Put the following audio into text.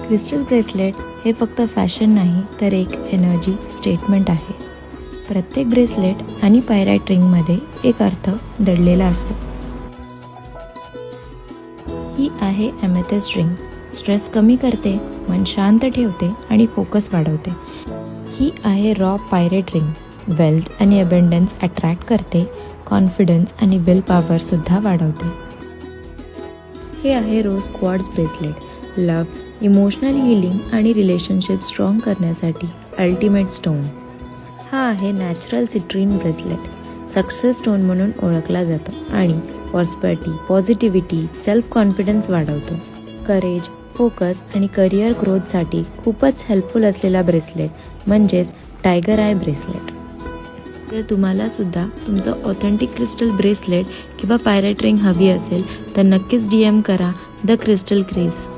Crystal bracelet हे फक्त fashion नाही तर एक एनर्जी स्टेटमेंट आहे. प्रत्येक ब्रेसलेट आणि पायराइट रिंगमध्ये एक अर्थ दडलेला असतो. ही आहे ॲमेथिस्ट रिंग. स्ट्रेस कमी करते, मन शांत ठेवते आणि फोकस वाढवते. ही आहे रॉ पायरेट रिंग. वेल्थ आणि अबंडन्स अट्रॅक्ट करते, कॉन्फिडन्स आणि विल पॉवर सुद्धा वाढवते. हे आहे रोज quartz bracelet. Love, emotional healing आणि रिलेशनशिप स्ट्रॉंग करण्यासाठी अल्टिमेट स्टोन. हा आहे natural citrine bracelet. Success stone म्हणून ओळखला जातो आणि प्रॉस्पेरिटी, पॉझिटिव्हिटी, सेल्फ कॉन्फिडन्स वाढवतो. करेज, फोकस आणि करिअर ग्रोथसाठी खूपच हेल्पफुल असलेला ब्रेसलेट म्हणजेच टायगर आय ब्रेसलेट. जर तुम्हाला सुद्धा तुमचं ऑथेंटिक क्रिस्टल ब्रेसलेट किंवा पायरेट रिंग हवी असेल तर नक्कीच DM करा द क्रिस्टल क्रेज.